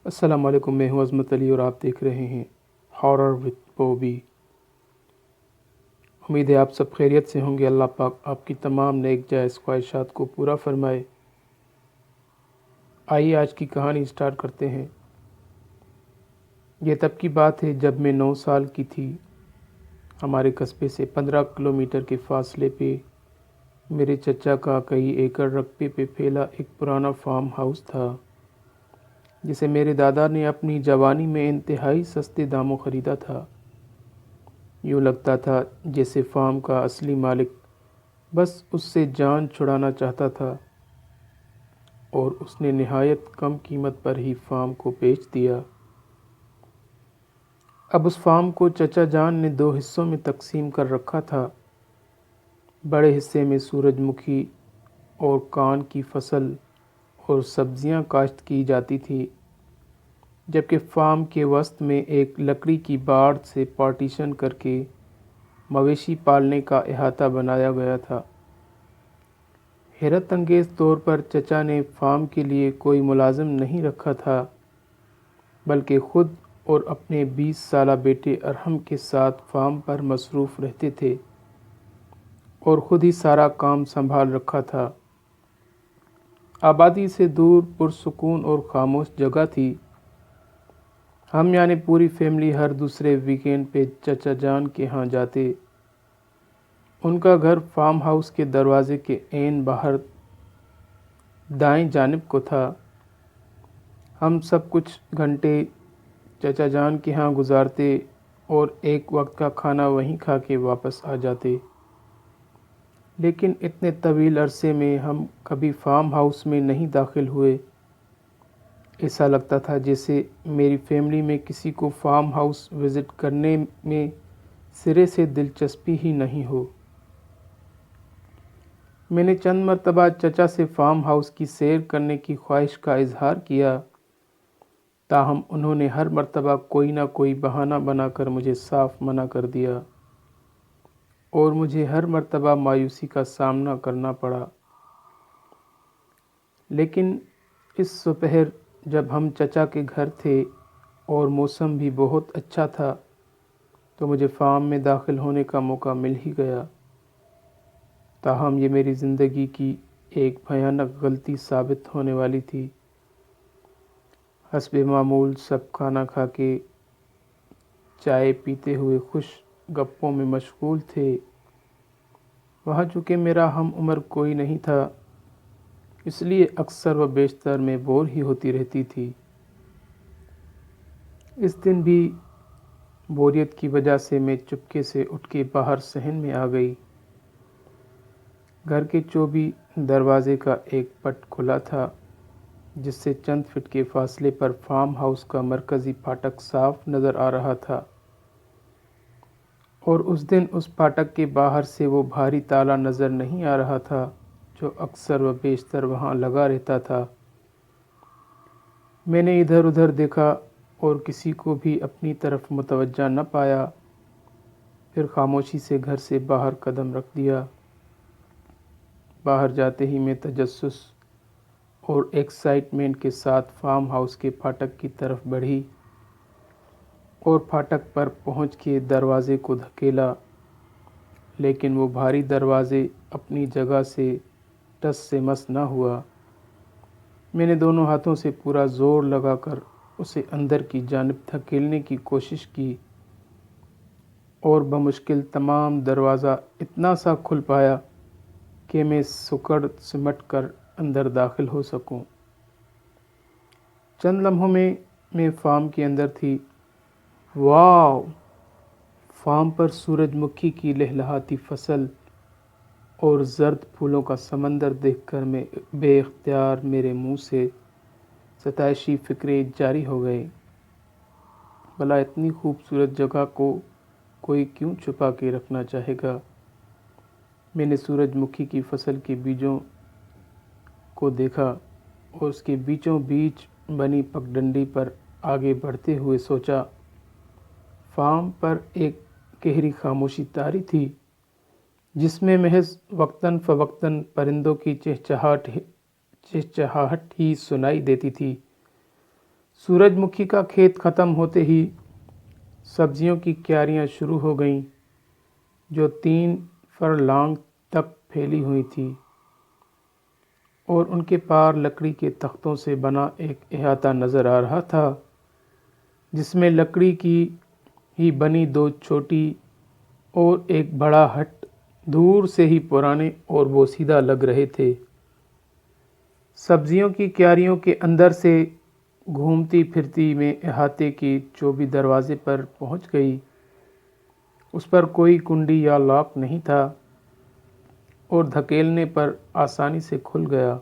السلام علیکم، میں ہوں عظمت علی اور آپ دیکھ رہے ہیں ہارر وتھ بوبی۔ امید ہے آپ سب خیریت سے ہوں گے۔ اللہ پاک آپ کی تمام نیک جائز خواہشات کو پورا فرمائے۔ آئیے آج کی کہانی سٹارٹ کرتے ہیں۔ یہ تب کی بات ہے جب میں 9 سال کی تھی۔ ہمارے قصبے سے 15 کلومیٹر کے فاصلے پہ میرے چچا کا کئی ایکڑ رقبے پہ پھیلا ایک پرانا فارم ہاؤس تھا، جسے میرے دادا نے اپنی جوانی میں انتہائی سستے داموں خریدا تھا۔ یوں لگتا تھا جیسے فارم کا اصلی مالک بس اس سے جان چھڑانا چاہتا تھا، اور اس نے نہایت کم قیمت پر ہی فارم کو بیچ دیا۔ اب اس فارم کو چچا جان نے 2 حصوں میں تقسیم کر رکھا تھا۔ بڑے حصے میں سورج مکھی اور کان کی فصل اور سبزیاں کاشت کی جاتی تھی، جبکہ فارم کے وسط میں ایک لکڑی کی باڑ سے پارٹیشن کر کے مویشی پالنے کا احاطہ بنایا گیا تھا۔ حیرت انگیز طور پر چچا نے فارم کے لیے کوئی ملازم نہیں رکھا تھا، بلکہ خود اور اپنے 20 سالہ بیٹے ارحم کے ساتھ فارم پر مصروف رہتے تھے اور خود ہی سارا کام سنبھال رکھا تھا۔ آبادی سے دور پرسکون اور خاموش جگہ تھی۔ ہم یعنی پوری فیملی ہر دوسرے ویکینڈ پہ چچا جان کے ہاں جاتے۔ ان کا گھر فارم ہاؤس کے دروازے کے عین باہر دائیں جانب کو تھا۔ ہم سب کچھ گھنٹے چچا جان کے ہاں گزارتے اور ایک وقت کا کھانا وہیں کھا کے واپس آ جاتے۔ لیکن اتنے طویل عرصے میں ہم کبھی فارم ہاؤس میں نہیں داخل ہوئے۔ ایسا لگتا تھا جیسے میری فیملی میں کسی کو فارم ہاؤس وزٹ کرنے میں سرے سے دلچسپی ہی نہیں ہو۔ میں نے چند مرتبہ چچا سے فارم ہاؤس کی سیر کرنے کی خواہش کا اظہار کیا، تاہم انہوں نے ہر مرتبہ کوئی نہ کوئی بہانہ بنا کر مجھے صاف منع کر دیا، اور مجھے ہر مرتبہ مایوسی کا سامنا کرنا پڑا۔ لیکن اس دوپہر جب ہم چچا کے گھر تھے اور موسم بھی بہت اچھا تھا، تو مجھے فارم میں داخل ہونے کا موقع مل ہی گیا۔ تاہم یہ میری زندگی کی ایک بھیانک غلطی ثابت ہونے والی تھی۔ حسب معمول سب کھانا کھا کے چائے پیتے ہوئے خوش گپوں میں مشغول تھے۔ وہاں چونکہ میرا ہم عمر کوئی نہیں تھا، اس لیے اکثر و بیشتر میں بور ہی ہوتی رہتی تھی۔ اس دن بھی بوریت کی وجہ سے میں چپکے سے اٹھ کے باہر صحن میں آ گئی۔ گھر کے چوبی دروازے کا ایک پٹ کھلا تھا، جس سے چند فٹ کے فاصلے پر فارم ہاؤس کا مرکزی پھاٹک صاف نظر آ رہا تھا، اور اس دن اس پھاٹک کے باہر سے وہ بھاری تالا نظر نہیں آ رہا تھا جو اکثر و بیشتر وہاں لگا رہتا تھا۔ میں نے ادھر ادھر دیکھا اور کسی کو بھی اپنی طرف متوجہ نہ پایا، پھر خاموشی سے گھر سے باہر قدم رکھ دیا۔ باہر جاتے ہی میں تجسس اور ایکسائٹمنٹ کے ساتھ فارم ہاؤس کے پھاٹک کی طرف بڑھی اور پھاٹک پر پہنچ کے دروازے کو دھکیلا، لیکن وہ بھاری دروازے اپنی جگہ سے ٹس سے مس نہ ہوا۔ میں نے دونوں ہاتھوں سے پورا زور لگا کر اسے اندر کی جانب دھکیلنے کی کوشش کی، اور بمشکل تمام دروازہ اتنا سا کھل پایا کہ میں سکڑ سمٹ کر اندر داخل ہو سکوں۔ چند لمحوں میں فارم کے اندر تھی۔ واو! فارم پر سورج مکھی کی لہلہاتی فصل اور زرد پھولوں کا سمندر دیکھ کر میں بے اختیار میرے منہ سے ستائشی فقرے جاری ہو گئے۔ بھلا اتنی خوبصورت جگہ کو کوئی کیوں چھپا کے رکھنا چاہے گا؟ میں نے سورج مکھی کی فصل کے بیجوں کو دیکھا اور اس کے بیچوں بیچ بنی پگڈنڈی پر آگے بڑھتے ہوئے سوچا۔ فارم پر ایک گہری خاموشی طاری تھی، جس میں محض وقتاً فوقتاً پرندوں کی چہچہاہٹ ہی سنائی دیتی تھی۔ سورج مکھی کا کھیت ختم ہوتے ہی سبزیوں کی کیاریاں شروع ہو گئیں جو 3 فرلانگ تک پھیلی ہوئی تھی اور ان کے پار لکڑی کے تختوں سے بنا ایک احاطہ نظر آ رہا تھا جس میں لکڑی کی ہی بنی 2 چھوٹی اور ایک بڑا ہٹ دور سے ہی پرانے اور بوسیدہ لگ رہے تھے۔ سبزیوں کی کیاریوں کے اندر سے گھومتی پھرتی میں احاطے کے چوبی دروازے پر پہنچ گئی۔ اس پر کوئی کنڈی یا لاک نہیں تھا اور دھکیلنے پر آسانی سے کھل گیا۔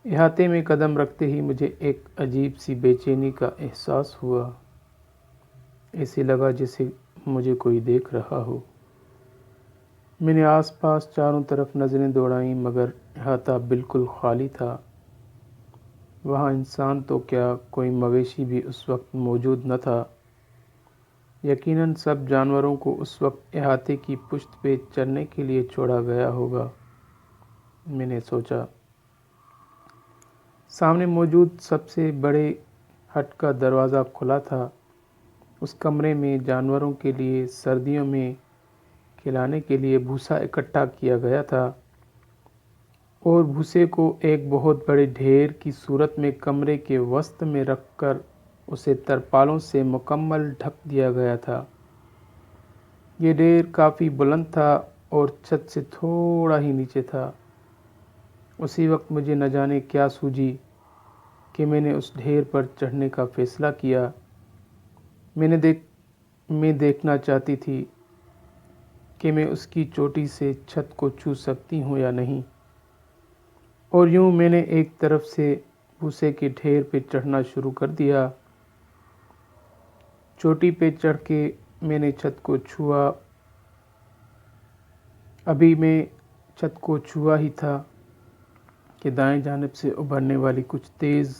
احاطے میں قدم رکھتے ہی مجھے ایک عجیب سی بے چینی کا احساس ہوا۔ ایسے لگا جیسے مجھے کوئی دیکھ رہا ہو۔ میں نے آس پاس چاروں طرف نظریں دوڑائیں مگر احاطہ بالکل خالی تھا۔ وہاں انسان تو کیا کوئی مویشی بھی اس وقت موجود نہ تھا۔ یقیناً سب جانوروں کو اس وقت احاطے کی پشت پہ چرنے کے لیے چھوڑا گیا ہوگا، میں نے سوچا۔ سامنے موجود سب سے بڑے ہٹ کا دروازہ کھلا تھا۔ اس کمرے میں جانوروں کے لیے سردیوں میں کھلانے کے لیے بھوسا اکٹھا کیا گیا تھا اور بھوسے کو ایک بہت بڑے ڈھیر کی صورت میں کمرے کے وسط میں رکھ کر اسے ترپالوں سے مکمل ڈھک دیا گیا تھا۔ یہ ڈھیر کافی بلند تھا اور چھت سے تھوڑا ہی نیچے تھا۔ اسی وقت مجھے نہ جانے کیا سوجی کہ میں نے اس ڈھیر پر چڑھنے کا فیصلہ کیا۔ میں دیکھنا چاہتی تھی کہ میں اس کی چوٹی سے چھت کو چھو سکتی ہوں یا نہیں، اور یوں میں نے ایک طرف سے بھوسے کے ڈھیر پہ چڑھنا شروع کر دیا۔ چوٹی پہ چڑھ کے میں نے چھت کو چھوا۔ ابھی میں چھت کو چھوا ہی تھا کہ دائیں جانب سے ابھرنے والی کچھ تیز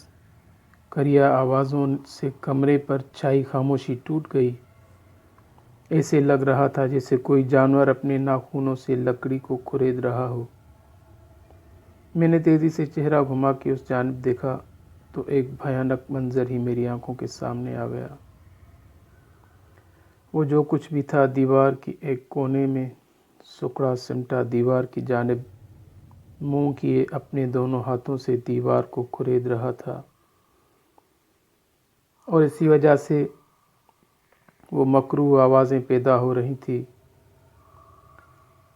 کریا آوازوں سے کمرے پر چھائی خاموشی ٹوٹ گئی۔ ایسے لگ رہا تھا جیسے کوئی جانور اپنے ناخنوں سے لکڑی کو کھرید رہا ہو۔ میں نے تیزی سے چہرہ گھما کے اس جانب دیکھا تو ایک بھیانک منظر ہی میری آنکھوں کے سامنے آ گیا۔ وہ جو کچھ بھی تھا دیوار کی ایک کونے میں سکڑا سمٹا دیوار کی جانب منہ کیے اپنے دونوں ہاتھوں سے دیوار کو کھرید رہا تھا، اور اسی وجہ سے وہ مکروہ آوازیں پیدا ہو رہی تھی۔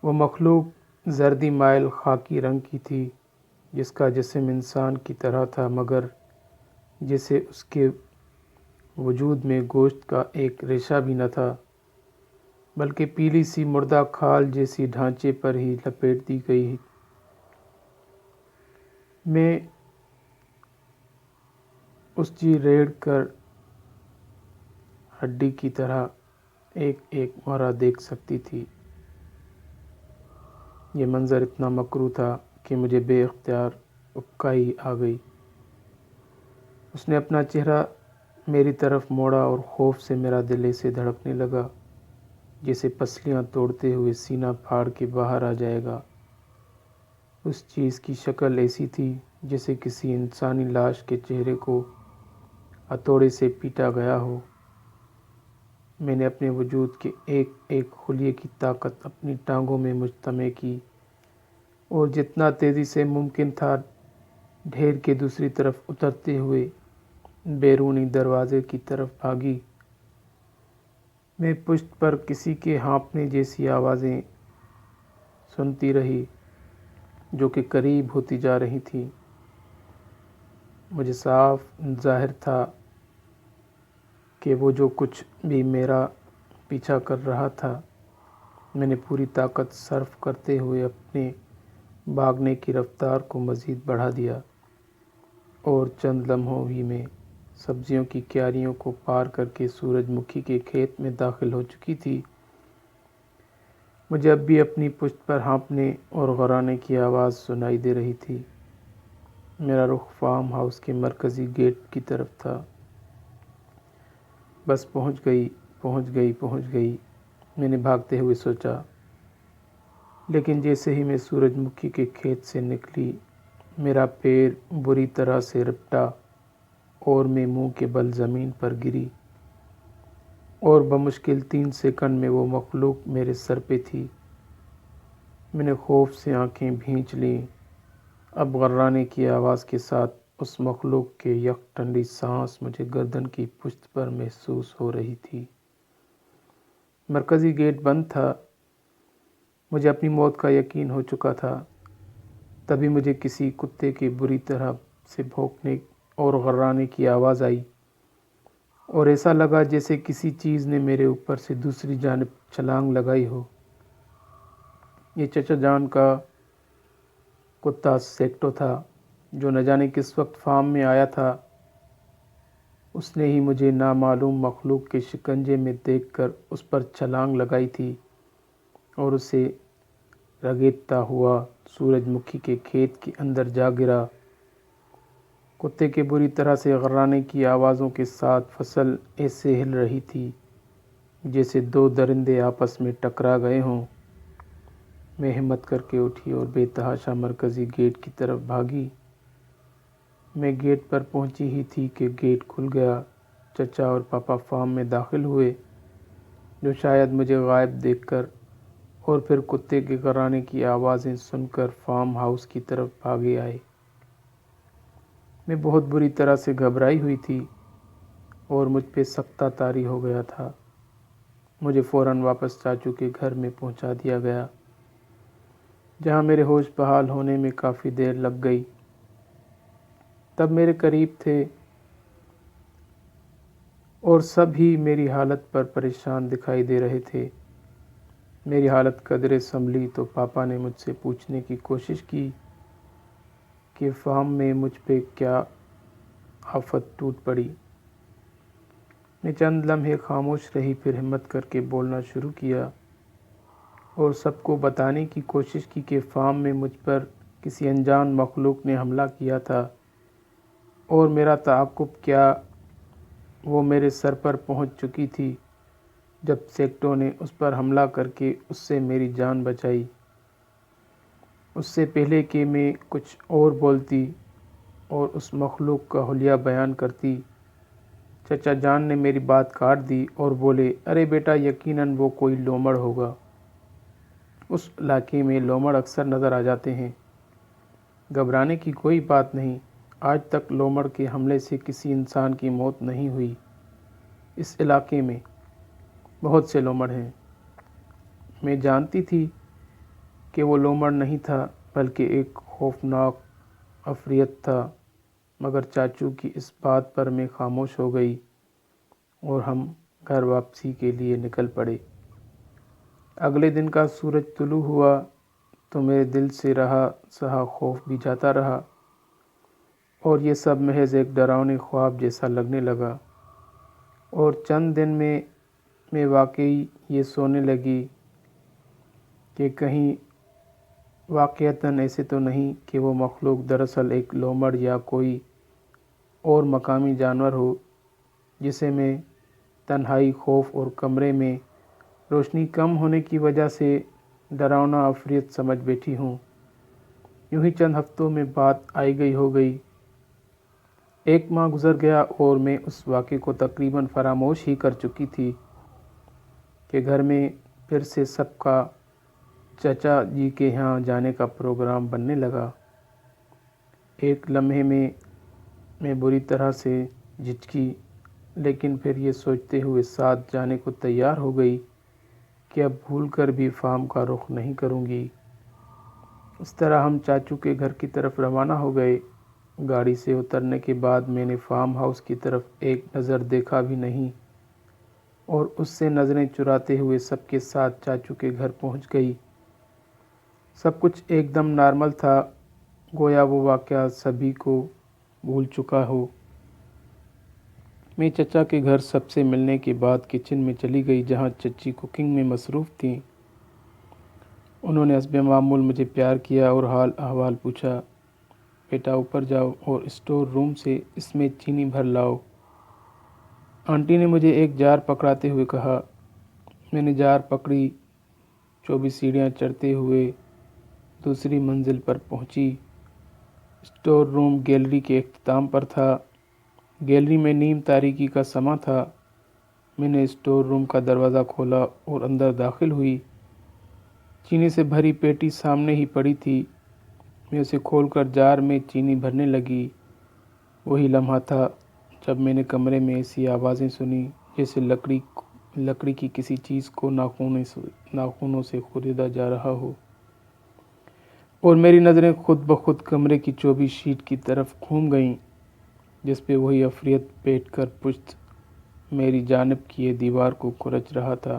وہ مخلوق زردی مائل خاکی رنگ کی تھی جس کا جسم انسان کی طرح تھا مگر جیسے اس کے وجود میں گوشت کا ایک ریشہ بھی نہ تھا، بلکہ پیلی سی مردہ کھال جیسی ڈھانچے پر ہی لپیٹ دی گئی۔ میں اس کی ریڑھ کر ہڈی کی طرح ایک ایک مورا دیکھ سکتی تھی۔ یہ منظر اتنا مکروہ تھا کہ مجھے بے اختیار اکائی آ گئی۔ اس نے اپنا چہرہ میری طرف موڑا اور خوف سے میرا دل ایسے دھڑکنے لگا جیسے پسلیاں توڑتے ہوئے سینہ پھاڑ کے باہر آ جائے گا۔ اس چیز کی شکل ایسی تھی جیسے کسی انسانی لاش کے چہرے کو ہتھوڑے سے پیٹا گیا ہو۔ میں نے اپنے وجود کے ایک ایک خلیے کی طاقت اپنی ٹانگوں میں مجتمع کی اور جتنا تیزی سے ممکن تھا ڈھیر کے دوسری طرف اترتے ہوئے بیرونی دروازے کی طرف بھاگی۔ میں پشت پر کسی کے ہانپنے جیسی آوازیں سنتی رہی جو کہ قریب ہوتی جا رہی تھیں۔ مجھے صاف ظاہر تھا کہ وہ جو کچھ بھی میرا پیچھا کر رہا تھا، میں نے پوری طاقت صرف کرتے ہوئے اپنے بھاگنے کی رفتار کو مزید بڑھا دیا اور چند لمحوں ہی میں سبزیوں کی کیاریوں کو پار کر کے سورج مکھی کے کھیت میں داخل ہو چکی تھی۔ مجھے اب بھی اپنی پشت پر ہانپنے اور غرانے کی آواز سنائی دے رہی تھی۔ میرا رخ فارم ہاؤس کے مرکزی گیٹ کی طرف تھا۔ بس پہنچ گئی، میں نے بھاگتے ہوئے سوچا۔ لیکن جیسے ہی میں سورج مکھی کے کھیت سے نکلی میرا پیر بری طرح سے رپٹا اور میں منہ کے بل زمین پر گری اور بمشکل 3 سیکنڈ میں وہ مخلوق میرے سر پہ تھی۔ میں نے خوف سے آنکھیں بھینچ لیں۔ اب غرانے کی آواز کے ساتھ اس مخلوق کے یک ٹھنڈی سانس مجھے گردن کی پشت پر محسوس ہو رہی تھی۔ مرکزی گیٹ بند تھا۔ مجھے اپنی موت کا یقین ہو چکا تھا۔ تبھی مجھے کسی کتے کے بری طرح سے بھونکنے اور غرانے کی آواز آئی اور ایسا لگا جیسے کسی چیز نے میرے اوپر سے دوسری جانب چھلانگ لگائی ہو۔ یہ چچا جان کا کتا سیکٹو تھا جو نہ جانے کس وقت فارم میں آیا تھا۔ اس نے ہی مجھے نامعلوم مخلوق کے شکنجے میں دیکھ کر اس پر چھلانگ لگائی تھی اور اسے رگیدتا ہوا سورج مکھی کے کھیت کے اندر جا گرا۔ کتے کے بری طرح سے غرانے کی آوازوں کے ساتھ فصل ایسے ہل رہی تھی جیسے 2 درندے آپس میں ٹکرا گئے ہوں۔ میں ہمت کر کے اٹھی اور بے تحاشا مرکزی گیٹ کی طرف بھاگی۔ میں گیٹ پر پہنچی ہی تھی کہ گیٹ کھل گیا۔ چچا اور پاپا فارم میں داخل ہوئے، جو شاید مجھے غائب دیکھ کر اور پھر کتے کے غرانے کی آوازیں سن کر فارم ہاؤس کی طرف بھاگے آئے۔ میں بہت بری طرح سے گھبرائی ہوئی تھی اور مجھ پہ سکتہ طاری ہو گیا تھا۔ مجھے فوراً واپس چاچو کے گھر میں پہنچا دیا گیا، جہاں میرے ہوش بحال ہونے میں کافی دیر لگ گئی۔ تب میرے قریب تھے اور سب ہی میری حالت پر پریشان دکھائی دے رہے تھے۔ میری حالت قدرے سنبھلی تو پاپا نے مجھ سے پوچھنے کی کوشش کی کہ فارم میں مجھ پہ کیا آفت ٹوٹ پڑی۔ میں چند لمحے خاموش رہی، پھر ہمت کر کے بولنا شروع کیا اور سب کو بتانے کی کوشش کی کہ فارم میں مجھ پر کسی انجان مخلوق نے حملہ کیا تھا اور میرا تعاقب کیا وہ میرے سر پر پہنچ چکی تھی جب سیکٹو نے اس پر حملہ کر کے اس سے میری جان بچائی۔ اس سے پہلے کہ میں کچھ اور بولتی اور اس مخلوق کا حلیہ بیان کرتی، چچا جان نے میری بات کاٹ دی اور بولے، ارے بیٹا، یقیناً وہ کوئی لومڑ ہوگا۔ اس علاقے میں لومڑ اکثر نظر آ جاتے ہیں۔ گھبرانے کی کوئی بات نہیں، آج تک لومڑ کے حملے سے کسی انسان کی موت نہیں ہوئی۔ اس علاقے میں بہت سے لومڑ ہیں۔ میں جانتی تھی کہ وہ لومڑ نہیں تھا بلکہ ایک خوفناک عفریت تھا، مگر چاچو کی اس بات پر میں خاموش ہو گئی اور ہم گھر واپسی کے لیے نکل پڑے۔ اگلے دن کا سورج طلوع ہوا تو میرے دل سے رہا سہا خوف بھی جاتا رہا اور یہ سب محض ایک ڈراؤنے خواب جیسا لگنے لگا، اور چند دن میں واقعی یہ سونے لگی کہ کہیں واقعتاً ایسے تو نہیں کہ وہ مخلوق دراصل ایک لومڑ یا کوئی اور مقامی جانور ہو جسے میں تنہائی، خوف اور کمرے میں روشنی کم ہونے کی وجہ سے ڈراؤنا عفریت سمجھ بیٹھی ہوں۔ یوں ہی چند ہفتوں میں بات آئی گئی ہو گئی۔ 1 ماہ گزر گیا اور میں اس واقعے کو تقریباً فراموش ہی کر چکی تھی کہ گھر میں پھر سے سب کا چچا جی کے یہاں جانے کا پروگرام بننے لگا۔ ایک لمحے میں بری طرح سے جھجکی، لیکن پھر یہ سوچتے ہوئے ساتھ جانے کو تیار ہو گئی کہ اب بھول کر بھی فارم کا رخ نہیں کروں گی۔ اس طرح ہم چاچو کے گھر کی طرف روانہ ہو گئے۔ گاڑی سے اترنے کے بعد میں نے فارم ہاؤس کی طرف ایک نظر دیکھا بھی نہیں اور اس سے نظریں چراتے ہوئے سب کے ساتھ چاچو کے گھر پہنچ گئی۔ سب کچھ ایک دم نارمل تھا، گویا وہ واقعہ سبھی کو بھول چکا ہو۔ میں چچا کے گھر سب سے ملنے کے بعد کچن میں چلی گئی، جہاں چچی کوکنگ میں مصروف تھیں۔ انہوں نے حسب معمول مجھے پیار کیا اور حال احوال پوچھا۔ بیٹا، اوپر جاؤ اور اسٹور روم سے اس میں چینی بھر لاؤ، آنٹی نے مجھے ایک جار پکڑاتے ہوئے کہا۔ میں نے جار پکڑی۔ 24 سیڑھیاں چڑھتے ہوئے دوسری منزل پر پہنچی۔ اسٹور روم گیلری کے اختتام پر تھا۔ گیلری میں نیم تاریکی کا سما تھا۔ میں نے اسٹور روم کا دروازہ کھولا اور اندر داخل ہوئی۔ چینی سے بھری پیٹی سامنے ہی پڑی تھی۔ میں اسے کھول کر جار میں چینی بھرنے لگی۔ وہی لمحہ تھا جب میں نے کمرے میں ایسی آوازیں سنی جیسے لکڑی کی کسی چیز کو ناخنوں سے خریدا جا رہا ہو، اور میری نظریں خود بخود کمرے کی 24 شیٹ کی طرف گھوم گئیں جس پہ وہی عفریت بیٹھ کر پشت میری جانب کیے دیوار کو کھرچ رہا تھا۔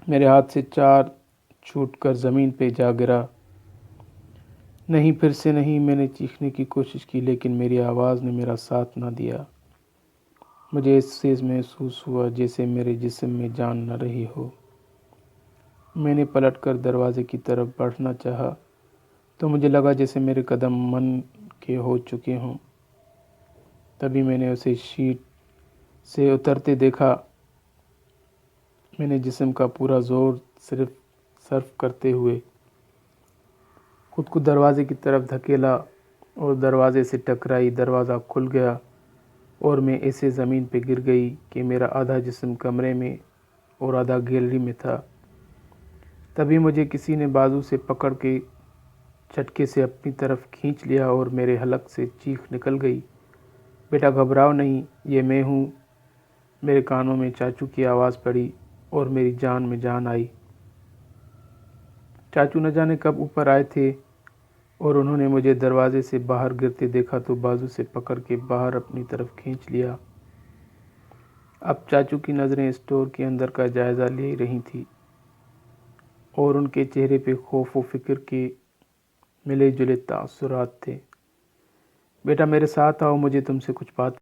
میرے ہاتھ سے چار چھوٹ کر زمین پہ جا گرا۔ نہیں، پھر سے نہیں۔ میں نے چیخنے کی کوشش کی لیکن میری آواز نے میرا ساتھ نہ دیا۔ مجھے اس سے محسوس ہوا جیسے میرے جسم میں جان نہ رہی ہو۔ میں نے پلٹ کر دروازے کی طرف بڑھنا چاہا تو مجھے لگا جیسے میرے قدم من کے ہو چکے ہوں۔ تبھی میں نے اسے شیٹ سے اترتے دیکھا۔ میں نے جسم کا پورا زور صرف کرتے ہوئے خود کو دروازے کی طرف دھکیلا اور دروازے سے ٹکرائی۔ دروازہ کھل گیا اور میں ایسے زمین پہ گر گئی کہ میرا آدھا جسم کمرے میں اور آدھا گیلری میں تھا۔ تبھی مجھے کسی نے بازو سے پکڑ کے جھٹکے سے اپنی طرف کھینچ لیا اور میرے حلق سے چیخ نکل گئی، بیٹا گھبراؤ نہیں، یہ میں ہوں۔ میرے کانوں میں چاچو کی آواز پڑی اور میری جان میں جان آئی۔ چاچو نہ جانے کب اوپر آئے تھے اور انہوں نے مجھے دروازے سے باہر گرتے دیکھا تو بازو سے پکڑ کے باہر اپنی طرف کھینچ لیا۔ اب چاچو کی نظریں اسٹور کے اندر کا جائزہ لے رہی تھیں اور ان کے چہرے پہ خوف و فکر کے ملے جلے تاثرات تھے۔ بیٹا میرے ساتھ آؤ، مجھے تم سے کچھ بات